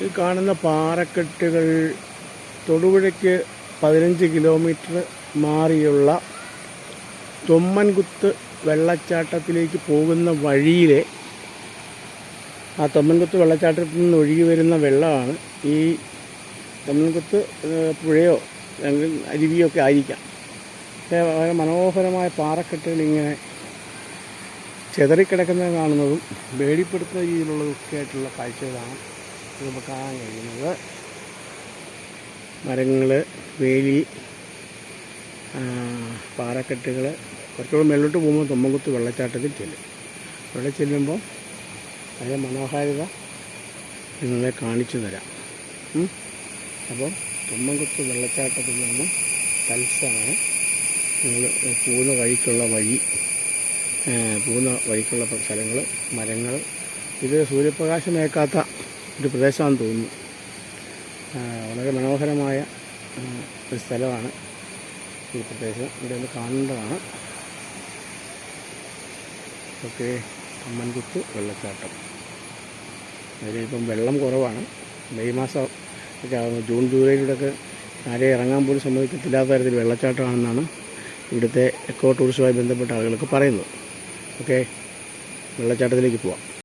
ഈ കാണുന്ന പാറക്കെട്ടുകൾ തൊടുപുഴയ്ക്ക് 15 കിലോമീറ്റർ മാറിയുള്ള തൊമ്മൻകുത്ത് വെള്ളച്ചാട്ടത്തിലേക്ക് പോകുന്ന വഴിയിലെ ആ തൊമ്മൻകുത്ത് വെള്ളച്ചാട്ടത്തിൽ നിന്ന് ഒഴുകി വരുന്ന വെള്ളമാണ്. ഈ തൊമ്മൻകുത്ത് പുഴയോ അല്ലെങ്കിൽ അരുവിയോ ഒക്കെ ആയിരിക്കാം. വളരെ മനോഹരമായ പാറക്കെട്ടുകൾ ഇങ്ങനെ ചെതറിക്കിടക്കുന്നത് കാണുന്നതും പേടിപ്പെടുത്തുന്ന രീതിയിലുള്ളതൊക്കെ ആയിട്ടുള്ള കാഴ്ചകളാണ് നമുക്ക് കാണാൻ കഴിയുന്നത്. മരങ്ങൾ, വേലി, പാറക്കെട്ടുകൾ. കുറച്ചുകൂടെ മേലോട്ട് പോകുമ്പോൾ തൊമ്മൻകുത്ത് വെള്ളച്ചാട്ടത്തിൽ ചെല്ലും. അവിടെ ചെല്ലുമ്പോൾ വളരെ മനോഹാരിത നിങ്ങളെ കാണിച്ചു തരാം. അപ്പം തൊമ്മൻകുത്ത് വെള്ളച്ചാട്ടത്തിൽ നിന്നും തത്സമാണ് നിങ്ങൾ പോകുന്ന വഴിക്കുള്ള സ്ഥലങ്ങൾ, മരങ്ങൾ. ഇത് സൂര്യപ്രകാശം ഏൽക്കാത്ത ഒരു പ്രദേശമാണെന്ന് തോന്നുന്നു. വളരെ മനോഹരമായ ഒരു സ്ഥലമാണ് ഈ പ്രദേശം. ഇവിടെ ഒന്ന് കാണേണ്ടതാണ്. ഓക്കെ, തൊമ്മൻകുത്ത് വെള്ളച്ചാട്ടം. അതിലിപ്പം വെള്ളം കുറവാണ്. മെയ് മാസം ഒക്കെ ആകുമ്പോൾ ജൂൺ ജൂലൈയിലൂടെയൊക്കെ ആരെയും ഇറങ്ങാൻ പോലും സമ്മതിക്കത്തില്ലാത്ത തരത്തിൽ വെള്ളച്ചാട്ടമാണെന്നാണ് ഇവിടുത്തെ എക്കോ ടൂറിസവുമായി ബന്ധപ്പെട്ട ആളുകളൊക്കെ പറയുന്നത്. ഓക്കെ, വെള്ളച്ചാട്ടത്തിലേക്ക് പോവാം.